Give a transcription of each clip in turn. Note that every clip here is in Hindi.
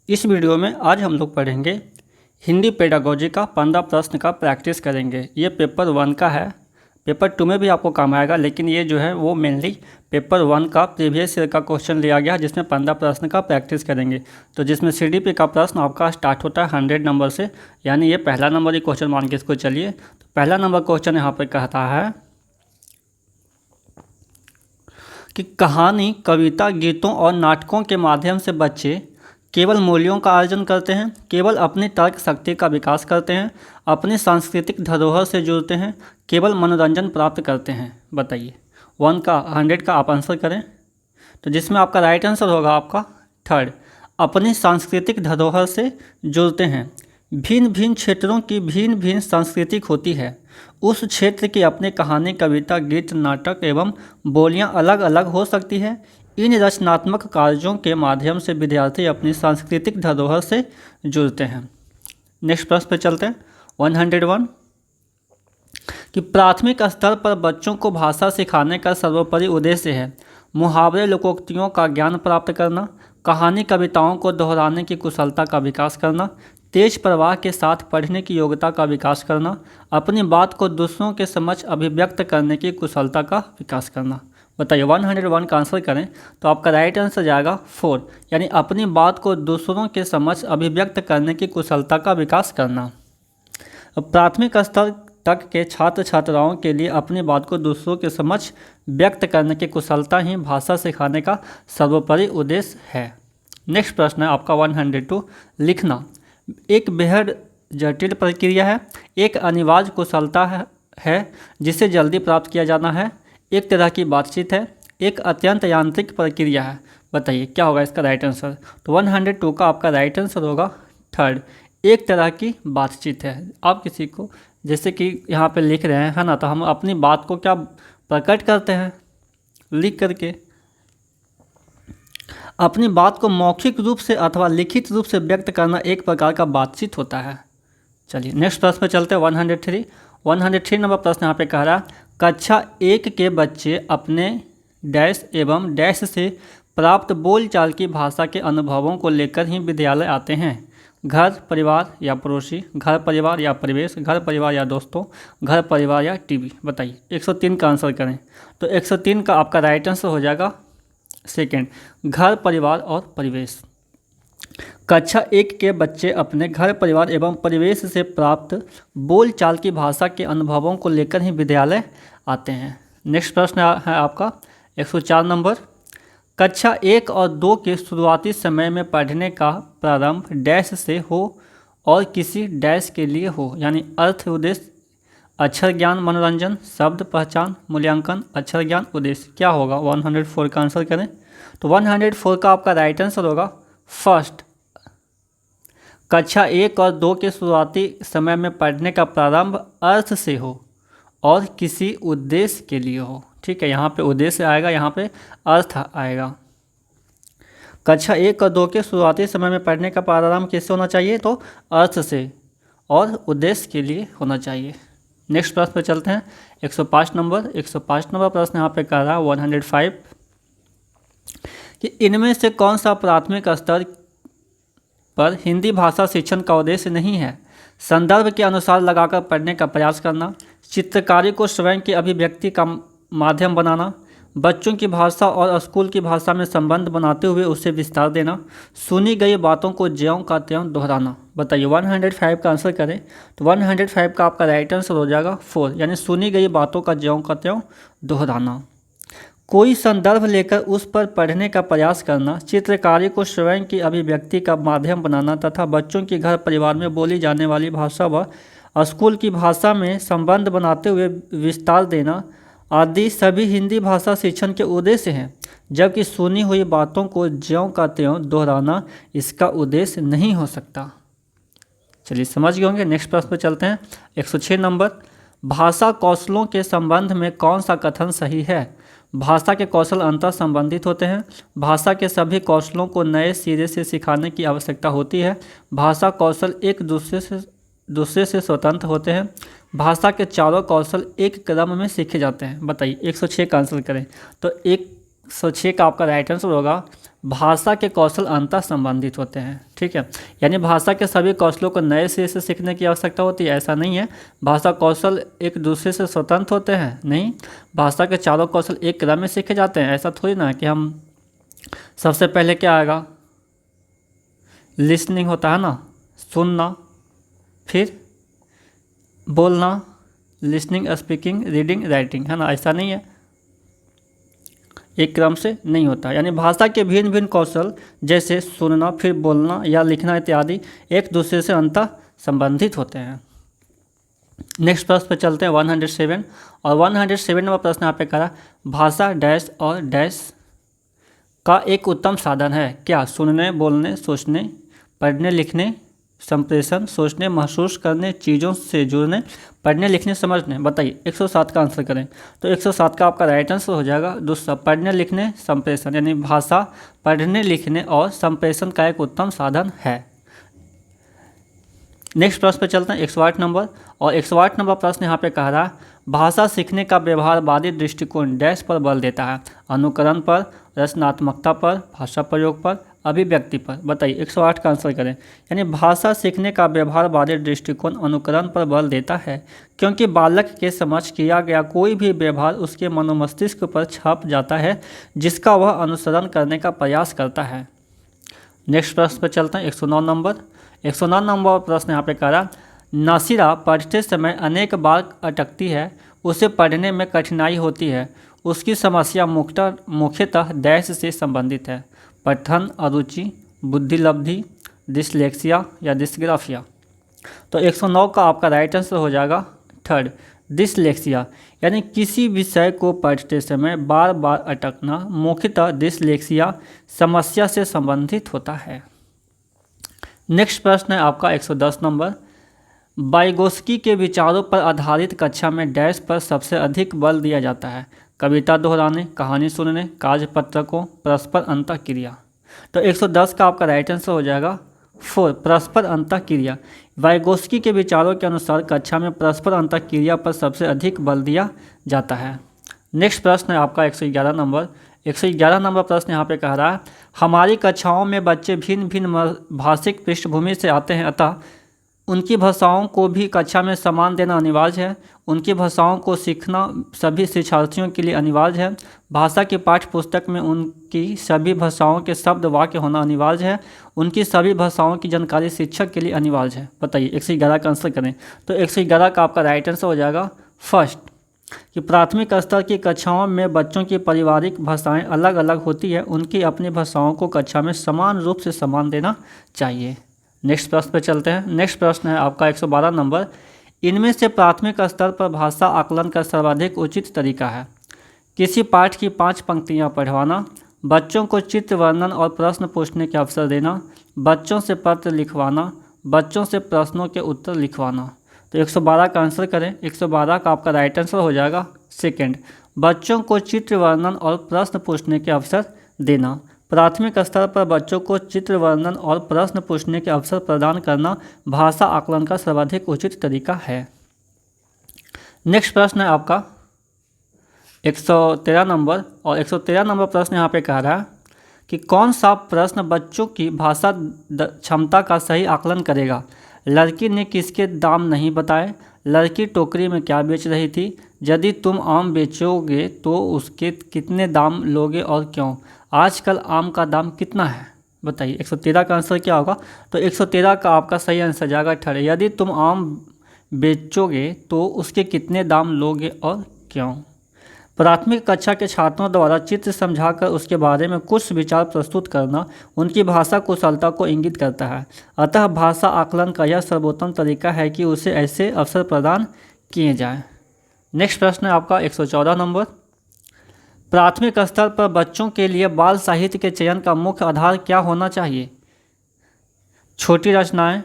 इस वीडियो में आज हम लोग पढ़ेंगे हिंदी पेडागोजी का 15 प्रश्न का प्रैक्टिस करेंगे। ये पेपर 1 का है, पेपर 2 में भी आपको काम आएगा, लेकिन ये जो है वो मेनली पेपर 1 का प्रीवियस ईयर का क्वेश्चन लिया गया जिसमें 15 प्रश्न का प्रैक्टिस करेंगे। तो जिसमें सीडीपी का प्रश्न आपका स्टार्ट होता है 100 नंबर से, यानी ये पहला नंबर ही क्वेश्चन मान के इसको चलिए। तो पहला नंबर क्वेश्चन यहाँ पर कहता है कि कहानी, कविता, गीतों और नाटकों के माध्यम से बच्चे केवल मूल्यों का अर्जन करते हैं, केवल अपनी तर्क शक्ति का विकास करते हैं, अपनी सांस्कृतिक धरोहर से जुड़ते हैं, केवल मनोरंजन प्राप्त करते हैं। बताइए 100 का आप आंसर करें। तो जिसमें आपका राइट आंसर होगा आपका थर्ड, अपनी सांस्कृतिक धरोहर से जुड़ते हैं। भिन्न भिन्न क्षेत्रों की भिन्न भिन्न सांस्कृतिक होती है। उस क्षेत्र की अपनी कहानी, कविता, गीत, नाटक एवं बोलियां अलग अलग हो सकती है। इन रचनात्मक कार्यों के माध्यम से विद्यार्थी अपनी सांस्कृतिक धरोहर से जुड़ते हैं। नेक्स्ट प्रश्न पे चलते हैं 101 कि प्राथमिक स्तर पर बच्चों को भाषा सिखाने का सर्वोपरि उद्देश्य है मुहावरे, लोकोक्तियों का ज्ञान प्राप्त करना, कहानी, कविताओं को दोहराने की कुशलता का विकास करना, तेज प्रवाह के साथ पढ़ने की योग्यता का विकास करना, अपनी बात को दूसरों के समक्ष अभिव्यक्त करने की कुशलता का विकास करना। बताइए 101 का आंसर करें तो आपका राइट आंसर जाएगा 4, यानी अपनी बात को दूसरों के समक्ष अभिव्यक्त करने की कुशलता का विकास करना। प्राथमिक स्तर तक के छात्र छात्राओं के लिए अपनी बात को दूसरों के समक्ष व्यक्त करने की कुशलता ही भाषा सिखाने का सर्वोपरि उद्देश्य है। नेक्स्ट प्रश्न है आपका 102, लिखना एक बेहद जटिल प्रक्रिया है, एक अनिवार्य कुशलता है जिसे जल्दी प्राप्त किया जाना है, एक तरह की बातचीत है, एक अत्यंत यांत्रिक प्रक्रिया है। बताइए क्या होगा इसका राइट आंसर। तो 102 का आपका राइट आंसर होगा थर्ड, एक तरह की बातचीत है। आप किसी को जैसे कि यहाँ पे लिख रहे हैं है ना, तो हम अपनी बात को क्या प्रकट करते हैं लिख करके। अपनी बात को मौखिक रूप से अथवा लिखित रूप से व्यक्त करना एक प्रकार का बातचीत होता है। चलिए नेक्स्ट प्रश्न पे चलते हैं 103 नंबर प्रश्न यहाँ पे कह रहा है कक्षा 1 के बच्चे अपने डैश एवं डैश से प्राप्त बोलचाल की भाषा के अनुभवों को लेकर ही विद्यालय आते हैं। घर, परिवार या पड़ोसी, घर, परिवार या परिवेश, घर, परिवार या दोस्तों, घर, परिवार या टीवी। बताइए 103 का आंसर करें। तो 103 का आपका राइट आंसर हो जाएगा सेकेंड, घर, परिवार और परिवेश। कक्षा 1 के बच्चे अपने घर, परिवार एवं परिवेश से प्राप्त बोलचाल की भाषा के अनुभवों को लेकर ही विद्यालय आते हैं। नेक्स्ट प्रश्न है आपका 104 नंबर, कक्षा 1 और 2 के शुरुआती समय में पढ़ने का प्रारंभ डैश से हो और किसी डैश के लिए हो, यानी अर्थ, उद्देश्य, अक्षर ज्ञान, मनोरंजन, शब्द पहचान, मूल्यांकन, अक्षर ज्ञान, उद्देश्य। क्या होगा 104 का आंसर करें। तो 104 का आपका राइट आंसर होगा फर्स्ट, कक्षा 1 और 2 के शुरुआती समय में पढ़ने का प्रारंभ अर्थ से हो और किसी उद्देश्य के लिए हो। ठीक है, यहाँ पे उद्देश्य आएगा, यहाँ पे अर्थ आएगा। कक्षा 1 और 2 के शुरुआती समय में पढ़ने का प्रारंभ किससे होना चाहिए, तो अर्थ से और उद्देश्य के लिए होना चाहिए। नेक्स्ट प्रश्न पे चलते हैं 105 नंबर प्रश्न यहाँ पे कह रहा है 105 कि इनमें से कौन सा प्राथमिक स्तर पर हिंदी भाषा शिक्षण का उद्देश्य नहीं है। संदर्भ के अनुसार लगाकर पढ़ने का प्रयास करना, चित्रकारी को स्वयं की अभिव्यक्ति का माध्यम बनाना, बच्चों की भाषा और स्कूल की भाषा में संबंध बनाते हुए उसे विस्तार देना, सुनी गई बातों को ज्यों का त्यों दोहराना। बताइए 105 का आंसर करें। तो 105 का आपका राइट आंसर हो जाएगा 4, यानी सुनी गई बातों का ज्यों का त्यों दोहराना। कोई संदर्भ लेकर उस पर पढ़ने का प्रयास करना, चित्रकारी को स्वयं की अभिव्यक्ति का माध्यम बनाना तथा बच्चों की घर, परिवार में बोली जाने वाली भाषा व स्कूल की भाषा में संबंध बनाते हुए विस्तार देना आदि सभी हिंदी भाषा शिक्षण के उद्देश्य हैं, जबकि सुनी हुई बातों को ज्यों का त्यों दोहराना इसका उद्देश्य नहीं हो सकता। चलिए समझ गए होंगे। नेक्स्ट प्रश्न पर चलते हैं 106 नंबर, भाषा कौशलों के संबंध में कौन सा कथन सही है। भाषा के कौशल अंतर संबंधित होते हैं। भाषा के सभी कौशलों को नए सिरे से सिखाने की आवश्यकता होती है। भाषा कौशल एक दूसरे से स्वतंत्र होते हैं। भाषा के चारों कौशल एक क्रम में सीखे जाते हैं। बताइए 106 का आंसर करें। तो एक 106 का आपका राइट आंसर होगा भाषा के कौशल अंतर संबंधित होते हैं। ठीक है, यानी भाषा के सभी कौशलों को नए सिरे से सीखने की आवश्यकता होती है, ऐसा नहीं है। भाषा कौशल एक दूसरे से स्वतंत्र होते हैं, नहीं। भाषा के चारों कौशल एक क्रम में सीखे जाते हैं। ऐसा थोड़ी ना है कि हम सबसे पहले क्या आएगा, लिसनिंग होता है ना, सुनना, फिर बोलना, लिसनिंग, स्पीकिंग, रीडिंग, राइटिंग, है ना, ऐसा नहीं है, एक क्रम से नहीं होता। यानी भाषा के भिन्न भिन्न कौशल जैसे सुनना, फिर बोलना या लिखना इत्यादि एक दूसरे से अंतः संबंधित होते हैं। नेक्स्ट प्रश्न पे चलते हैं 107, और 107 नंबर प्रश्न यहाँ पे करा, भाषा डैश और डैश का एक उत्तम साधन है क्या? सुनने, बोलने, सोचने, पढ़ने, लिखने, संप्रेषण, सोचने, महसूस करने, चीज़ों से जुड़ने, पढ़ने, लिखने, समझने। बताइए 107 का आंसर करें। तो 107 का आपका राइट आंसर हो जाएगा दूसरा, पढ़ने, लिखने, संप्रेषण। यानी भाषा पढ़ने, लिखने और संप्रेषण का एक उत्तम साधन है। नेक्स्ट प्रश्न पे चलते हैं 108 नंबर, और 108 नंबर प्रश्न यहाँ पे कह रहा है, भाषा सीखने का व्यवहारवादी दृष्टिकोण डैश पर बल देता है? अनुकरण पर, रचनात्मकता पर, भाषा प्रयोग पर, अभिव्यक्ति पर। बताइए 108 का आंसर करें। यानी भाषा सीखने का व्यवहारवादी दृष्टिकोण अनुकरण पर बल देता है, क्योंकि बालक के समक्ष किया गया कोई भी व्यवहार उसके मनोमस्तिष्क पर छप जाता है, जिसका वह अनुसरण करने का प्रयास करता है। नेक्स्ट प्रश्न पर चलते हैं 109 नंबर। 109 नंबर प्रश्न यहाँ पे कह रहा, नासिरा पढ़ते समय अनेक बार अटकती है, उसे पढ़ने में कठिनाई होती है, उसकी समस्या मुख्यतः डैश से संबंधित है? पठन अरुचि, बुद्धिलब्धि, डिसलेक्सिया या डिस्ग्राफिया। तो 109 का आपका राइट आंसर हो जाएगा थर्ड, डिसलेक्सिया। यानी किसी विषय को पढ़ते समय बार बार अटकना मुख्यतः डिसलेक्सिया समस्या से संबंधित होता है। नेक्स्ट प्रश्न है आपका 110 नंबर, वाइगोस्की के विचारों पर आधारित कक्षा में डैश पर सबसे अधिक बल दिया जाता है? कविता दोहराने, कहानी सुनने, कार्यपत्रकों, परस्पर अंतःक्रिया। तो 110 का आपका राइट आंसर हो जाएगा 4, परस्पर अंतःक्रिया। वाइगोस्की के विचारों के अनुसार कक्षा में परस्पर अंतःक्रिया पर सबसे अधिक बल दिया जाता है। नेक्स्ट प्रश्न है आपका 111 नंबर। 111 नंबर प्रश्न यहाँ पे कह रहा है, हमारी कक्षाओं में बच्चे भिन्न भिन्न भाषिक पृष्ठभूमि से आते हैं, अतः उनकी भाषाओं को भी कक्षा में सम्मान देना अनिवार्य है। उनकी भाषाओं को सीखना सभी शिक्षार्थियों के लिए अनिवार्य है। भाषा की पाठ्य पुस्तक में उनकी सभी भाषाओं के शब्द वाक्य होना अनिवार्य है। उनकी सभी भाषाओं की जानकारी शिक्षक के लिए अनिवार्य है। बताइए 111 का आंसर करें। तो 111 का आपका राइट आंसर हो जाएगा फर्स्ट, कि प्राथमिक स्तर की कक्षाओं में बच्चों की पारिवारिक भाषाएं अलग अलग होती है, उनकी अपनी भाषाओं को कक्षा में समान रूप से सम्मान देना चाहिए। नेक्स्ट प्रश्न पे चलते हैं। नेक्स्ट प्रश्न है आपका 112 नंबर, इनमें से प्राथमिक स्तर पर भाषा आकलन का सर्वाधिक उचित तरीका है? किसी पाठ की 5 पंक्तियाँ पढ़वाना, बच्चों को चित्र वर्णन और प्रश्न पूछने के अवसर देना, बच्चों से पत्र लिखवाना, बच्चों से प्रश्नों के उत्तर लिखवाना। तो 112 का आंसर करें। 112 का आपका राइट आंसर हो जाएगा सेकंड, बच्चों को चित्र वर्णन और प्रश्न पूछने के अवसर देना। प्राथमिक स्तर पर बच्चों को चित्र वर्णन और प्रश्न पूछने के अवसर प्रदान करना भाषा आकलन का सर्वाधिक उचित तरीका है। नेक्स्ट प्रश्न है आपका 113 नंबर, और 113 नंबर प्रश्न यहाँ पे कह रहा है कि कौन सा प्रश्न बच्चों की भाषा क्षमता का सही आकलन करेगा? लड़की ने किसके दाम नहीं बताए? लड़की टोकरी में क्या बेच रही थी? यदि तुम आम बेचोगे तो उसके कितने दाम लोगे और क्यों? आजकल आम का दाम कितना है? बताइए 113 का आंसर क्या होगा? तो 113 का आपका सही आंसर जाएगा थर्ड, यदि तुम आम बेचोगे तो उसके कितने दाम लोगे और क्यों? प्राथमिक कक्षा के छात्रों द्वारा चित्र समझाकर उसके बारे में कुछ विचार प्रस्तुत करना उनकी भाषा कुशलता को इंगित करता है। अतः भाषा आकलन का यह सर्वोत्तम तरीका है कि उसे ऐसे अवसर प्रदान किए जाएं। नेक्स्ट प्रश्न है आपका 114 नंबर, प्राथमिक स्तर पर बच्चों के लिए बाल साहित्य के चयन का मुख्य आधार क्या होना चाहिए? छोटी रचनाएं,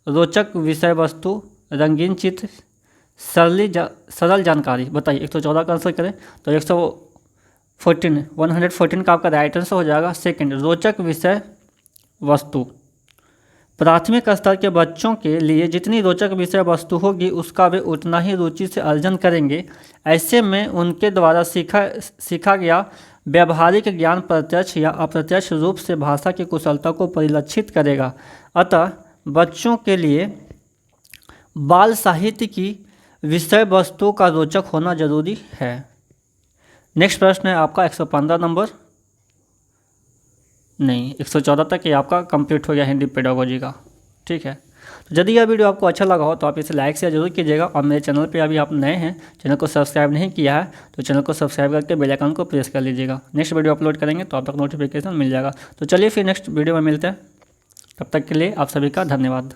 रोचक विषय वस्तु, रंगीन चित्र, सरल जानकारी। बताइए 114 का आंसर करें। तो 114 का आपका राइट आंसर हो जाएगा सेकंड, रोचक विषय वस्तु। प्राथमिक स्तर के बच्चों के लिए जितनी रोचक विषय वस्तु होगी उसका वे उतना ही रुचि से अर्जन करेंगे। ऐसे में उनके द्वारा सीखा गया व्यवहारिक ज्ञान प्रत्यक्ष या अप्रत्यक्ष रूप से भाषा की कुशलता को परिलक्षित करेगा। अतः बच्चों के लिए बाल साहित्य की विषय वस्तु का रोचक होना जरूरी है। नेक्स्ट प्रश्न है आपका 115 नंबर, नहीं 114 तक ये आपका कंप्लीट हो गया हिंदी पेडागोजी का। ठीक है, तो यदि यह वीडियो आपको अच्छा लगा हो तो आप इसे लाइक शेयर जरूर कीजिएगा, और मेरे चैनल पे अभी आप नए हैं, चैनल को सब्सक्राइब नहीं किया है तो चैनल को सब्सक्राइब करके बेल आइकन को प्रेस कर लीजिएगा। नेक्स्ट वीडियो अपलोड करेंगे तो आप तक नोटिफिकेशन मिल जाएगा। तो चलिए फिर नेक्स्ट वीडियो में मिलते हैं, तब तक के लिए आप सभी का धन्यवाद।